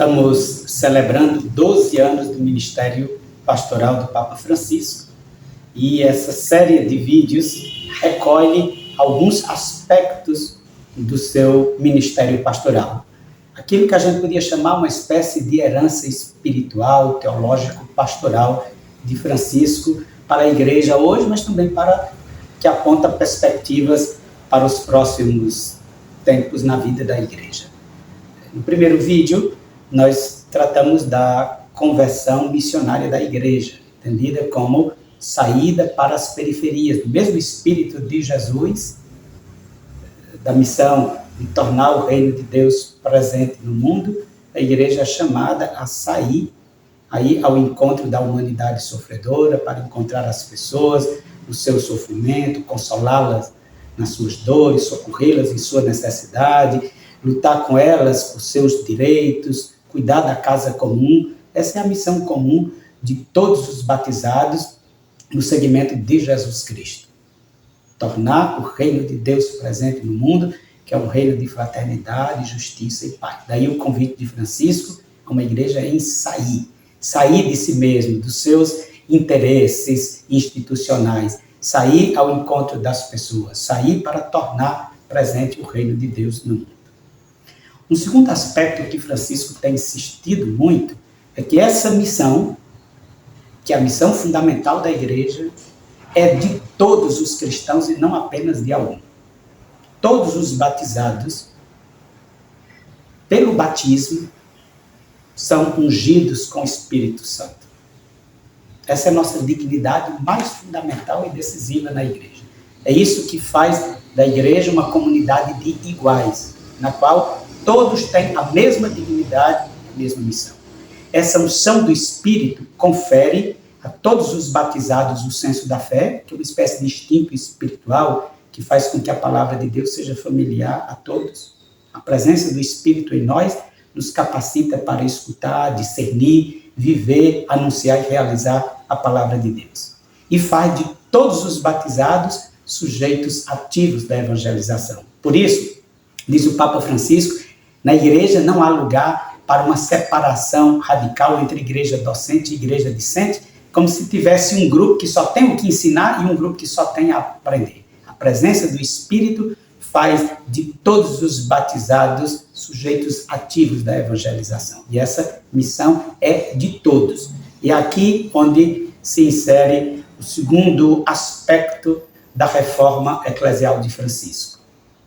Estamos celebrando 12 anos do Ministério Pastoral do Papa Francisco e essa série de vídeos recolhe alguns aspectos do seu ministério pastoral. Aquilo que a gente podia chamar uma espécie de herança espiritual, teológico, pastoral de Francisco para a igreja hoje, mas também para que aponta perspectivas para os próximos tempos na vida da igreja. No primeiro vídeo, nós tratamos da conversão missionária da igreja, entendida como saída para as periferias, do mesmo espírito de Jesus, da missão de tornar o reino de Deus presente no mundo. A igreja é chamada a sair aí ao encontro da humanidade sofredora, para encontrar as pessoas no seu sofrimento, consolá-las nas suas dores, socorrê-las em sua necessidade, lutar com elas por seus direitos, cuidar da casa comum. Essa é a missão comum de todos os batizados no segmento de Jesus Cristo. Tornar o reino de Deus presente no mundo, que é um reino de fraternidade, justiça e paz. Daí o convite de Francisco a uma igreja em sair de si mesmo, dos seus interesses institucionais, sair ao encontro das pessoas, sair para tornar presente o reino de Deus no mundo. Um segundo aspecto que Francisco tem insistido muito é que essa missão, que é a missão fundamental da igreja, é de todos os cristãos e não apenas de algum. Todos os batizados, pelo batismo, são ungidos com o Espírito Santo. Essa é a nossa dignidade mais fundamental e decisiva na igreja. É isso que faz da igreja uma comunidade de iguais, na qual todos têm a mesma dignidade, a mesma missão. Essa unção do Espírito confere a todos os batizados o senso da fé, que é uma espécie de instinto espiritual que faz com que a palavra de Deus seja familiar a todos. A presença do Espírito em nós nos capacita para escutar, discernir, viver, anunciar e realizar a palavra de Deus. E faz de todos os batizados sujeitos ativos da evangelização. Por isso, diz o Papa Francisco, na igreja não há lugar para uma separação radical entre igreja docente e igreja discente, como se tivesse um grupo que só tem o que ensinar e um grupo que só tem a aprender. A presença do Espírito faz de todos os batizados sujeitos ativos da evangelização. E essa missão é de todos. E é aqui onde se insere o segundo aspecto da reforma eclesial de Francisco.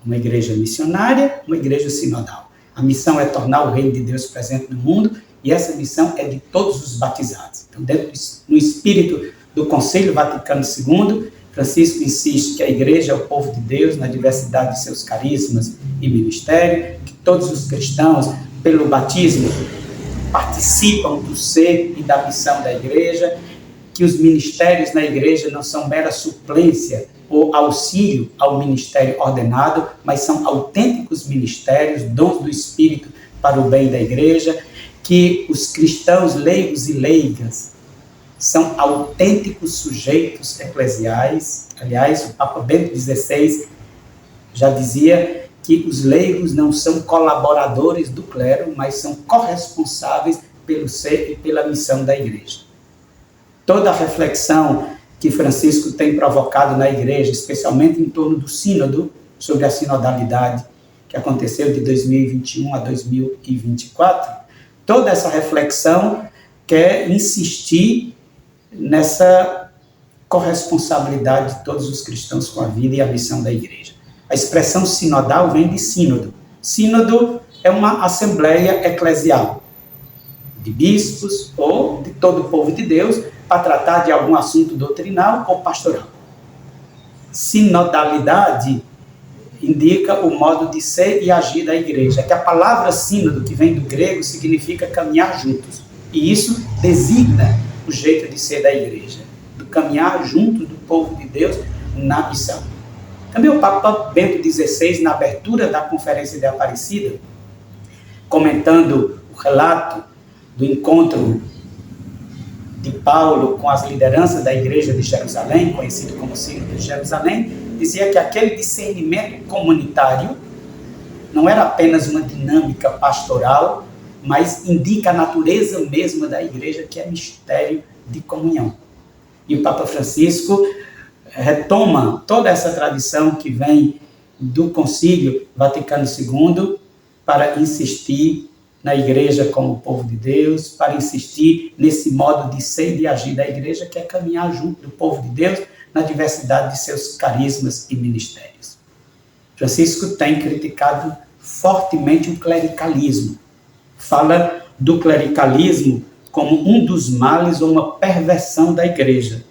Uma igreja missionária, uma igreja sinodal. A missão é tornar o reino de Deus presente no mundo, e essa missão é de todos os batizados. Então, no espírito do Concílio Vaticano II, Francisco insiste que a igreja é o povo de Deus na diversidade de seus carismas e ministério, que todos os cristãos, pelo batismo, participam do ser e da missão da igreja, que os ministérios na igreja não são mera suplência ou auxílio ao ministério ordenado, mas são autênticos ministérios, dons do Espírito para o bem da igreja, que os cristãos leigos e leigas são autênticos sujeitos eclesiais. Aliás, o Papa Bento XVI já dizia que os leigos não são colaboradores do clero, mas são corresponsáveis pelo ser e pela missão da igreja. Toda a reflexão que Francisco tem provocado na igreja, especialmente em torno do sínodo, sobre a sinodalidade, que aconteceu de 2021 a 2024, toda essa reflexão quer insistir nessa corresponsabilidade de todos os cristãos com a vida e a missão da igreja. A expressão sinodal vem de sínodo. Sínodo é uma assembleia eclesial, de bispos ou de todo o povo de Deus, para tratar de algum assunto doutrinal ou pastoral. Sinodalidade indica o modo de ser e agir da igreja, que a palavra sínodo, que vem do grego, significa caminhar juntos. E isso designa o jeito de ser da igreja, do caminhar junto do povo de Deus na missão. Também o Papa Bento XVI, na abertura da Conferência de Aparecida, comentando o relato do encontro de Paulo com as lideranças da igreja de Jerusalém, conhecido como Sínodo de Jerusalém, dizia que aquele discernimento comunitário não era apenas uma dinâmica pastoral, mas indica a natureza mesma da igreja, que é mistério de comunhão. E o Papa Francisco retoma toda essa tradição que vem do Concílio Vaticano II para insistir na igreja como povo de Deus, para insistir nesse modo de ser e de agir da igreja, que é caminhar junto do povo de Deus na diversidade de seus carismas e ministérios. Francisco tem criticado fortemente o clericalismo. Fala do clericalismo como um dos males ou uma perversão da igreja.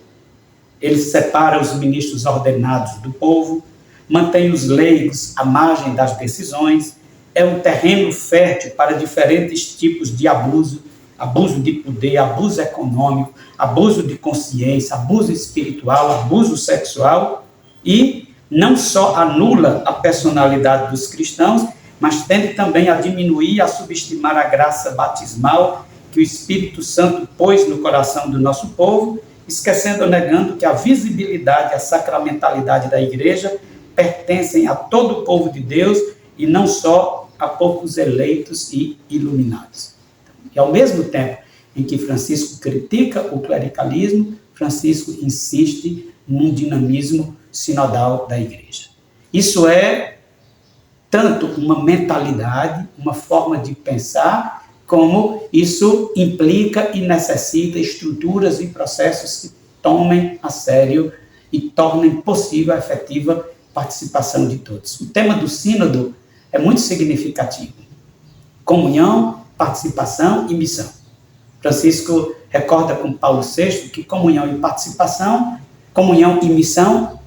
Ele separa os ministros ordenados do povo, mantém os leigos à margem das decisões, é um terreno fértil para diferentes tipos de abuso, abuso de poder, abuso econômico, abuso de consciência, abuso espiritual, abuso sexual, e não só anula a personalidade dos cristãos, mas tende também a diminuir e a subestimar a graça batismal que o Espírito Santo pôs no coração do nosso povo, esquecendo ou negando que a visibilidade e a sacramentalidade da igreja pertencem a todo o povo de Deus e não só a poucos eleitos e iluminados. E ao mesmo tempo em que Francisco critica o clericalismo, Francisco insiste num dinamismo sinodal da igreja. Isso é tanto uma mentalidade, uma forma de pensar, como isso implica e necessita estruturas e processos que tomem a sério e tornem possível a efetiva participação de todos. O tema do sínodo é muito significativo. Comunhão, participação e missão. Francisco recorda com Paulo VI que comunhão e participação, comunhão e missão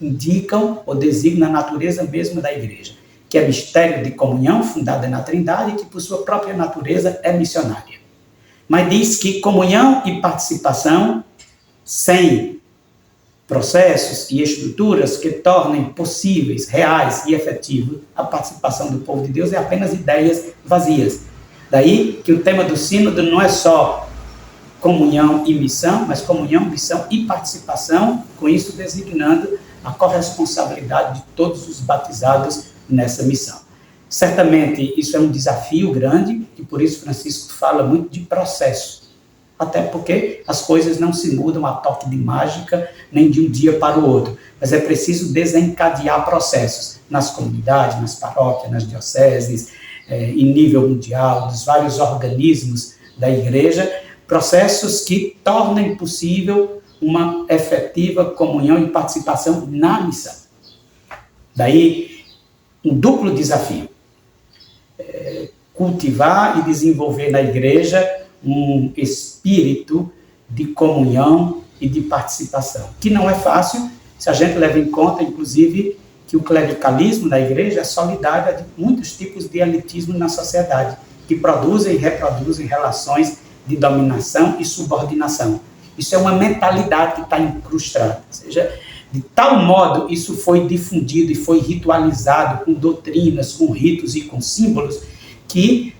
indicam ou designam a natureza mesma da igreja, que é mistério de comunhão fundada na Trindade e que, por sua própria natureza, é missionária. Mas diz que comunhão e participação, sem processos e estruturas que tornem possíveis, reais e efetivos a participação do povo de Deus, é apenas ideias vazias. Daí que o tema do sínodo não é só comunhão e missão, mas comunhão, missão e participação, com isso designando a corresponsabilidade de todos os batizados nessa missão. Certamente isso é um desafio grande e por isso Francisco fala muito de processo, até porque as coisas não se mudam a toque de mágica nem de um dia para o outro, mas é preciso desencadear processos nas comunidades, nas paróquias, nas dioceses, em nível mundial, nos vários organismos da igreja, processos que tornem possível uma efetiva comunhão e participação na missão. Daí, um duplo desafio: cultivar e desenvolver na igreja um espírito de comunhão e de participação, que não é fácil, se a gente leva em conta, inclusive, que o clericalismo na igreja é solidário a muitos tipos de elitismo na sociedade, que produzem e reproduzem relações de dominação e subordinação. Isso é uma mentalidade que está incrustada, ou seja, de tal modo isso foi difundido e foi ritualizado com doutrinas, com ritos e com símbolos, que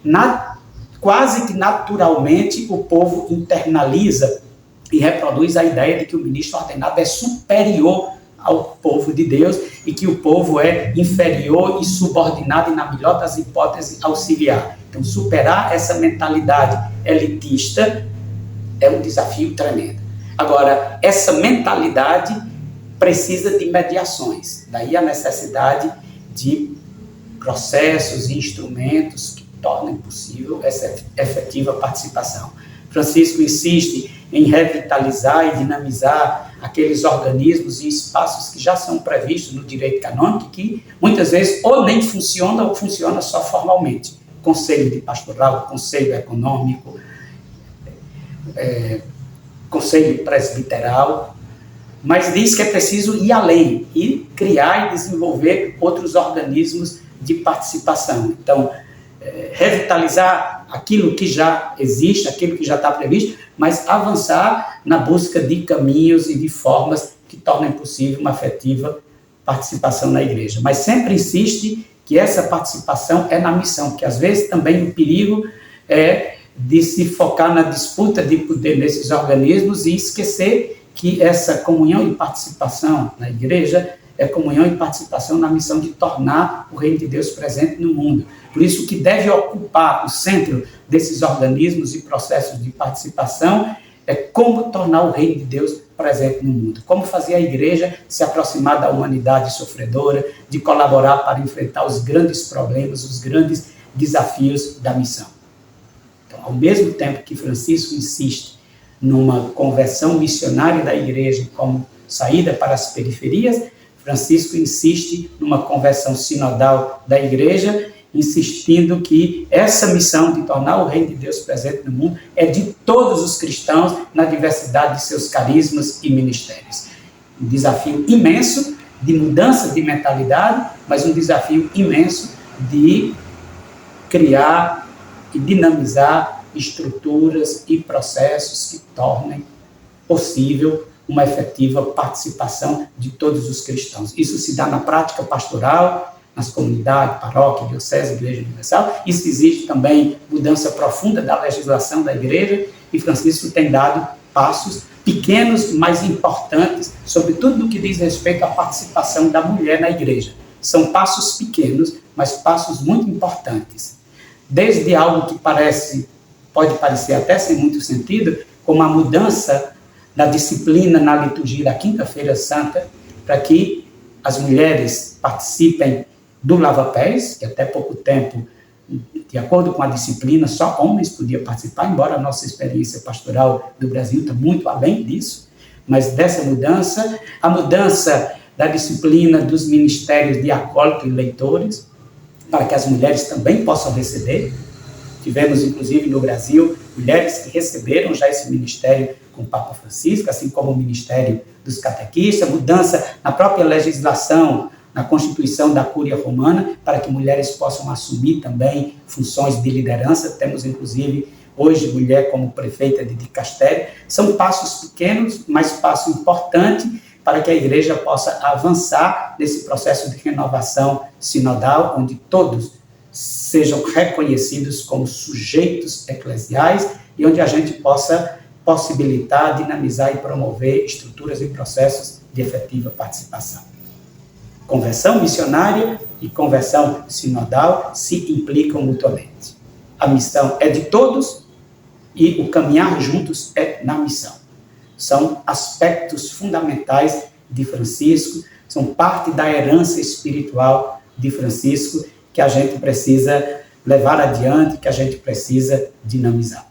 quase que naturalmente o povo internaliza e reproduz a ideia de que o ministro ordenado é superior ao povo de Deus e que o povo é inferior e subordinado e, na melhor das hipóteses, auxiliar. Então, superar essa mentalidade elitista é um desafio tremendo. Agora, essa mentalidade precisa de mediações. Daí a necessidade de processos e instrumentos que tornem possível essa efetiva participação. Francisco insiste em revitalizar e dinamizar aqueles organismos e espaços que já são previstos no direito canônico, que muitas vezes ou nem funciona ou funciona só formalmente. Conselho de pastoral, conselho econômico, conselho presbiteral, mas diz que é preciso ir além e criar e desenvolver outros organismos de participação. Então, revitalizar aquilo que já existe, aquilo que já está previsto, mas avançar na busca de caminhos e de formas que tornem possível uma efetiva participação na igreja. Mas sempre insiste que essa participação é na missão, que às vezes também o perigo é de se focar na disputa de poder nesses organismos e esquecer que essa comunhão e participação na igreja é comunhão e participação na missão de tornar o reino de Deus presente no mundo. Por isso, o que deve ocupar o centro desses organismos e processos de participação é como tornar o reino de Deus presente no mundo. Como fazer a igreja se aproximar da humanidade sofredora, de colaborar para enfrentar os grandes problemas, os grandes desafios da missão. Então, ao mesmo tempo que Francisco insiste numa conversão missionária da igreja como saída para as periferias, Francisco insiste numa conversão sinodal da igreja, insistindo que essa missão de tornar o reino de Deus presente no mundo é de todos os cristãos na diversidade de seus carismas e ministérios. Um desafio imenso de mudança de mentalidade, mas um desafio imenso de criar e dinamizar estruturas e processos que tornem possível uma efetiva participação de todos os cristãos. Isso se dá na prática pastoral, nas comunidades, paróquia, diocese, igreja universal. Isso exige também mudança profunda da legislação da igreja, e Francisco tem dado passos pequenos, mas importantes, sobretudo no que diz respeito à participação da mulher na igreja. São passos pequenos, mas passos muito importantes. Desde algo que pode parecer até sem muito sentido, como a mudança da disciplina na liturgia da Quinta-feira Santa, para que as mulheres participem do lava-pés, que até pouco tempo, de acordo com a disciplina, só homens podiam participar, embora a nossa experiência pastoral do Brasil está muito além disso, mas dessa mudança, a mudança da disciplina dos ministérios de acólito e leitores, para que as mulheres também possam receber. Tivemos, inclusive, no Brasil, mulheres que receberam já esse ministério com o Papa Francisco, assim como o ministério dos catequistas, mudança na própria legislação, na Constituição da Cúria Romana, para que mulheres possam assumir também funções de liderança. Temos, inclusive, hoje, mulher como prefeita de dicastério. São passos pequenos, mas passo importante para que a igreja possa avançar nesse processo de renovação sinodal, onde todos sejam reconhecidos como sujeitos eclesiais e onde a gente possa possibilitar, dinamizar e promover estruturas e processos de efetiva participação. Conversão missionária e conversão sinodal se implicam mutuamente. A missão é de todos e o caminhar juntos é na missão. São aspectos fundamentais de Francisco, são parte da herança espiritual de Francisco que a gente precisa levar adiante, que a gente precisa dinamizar.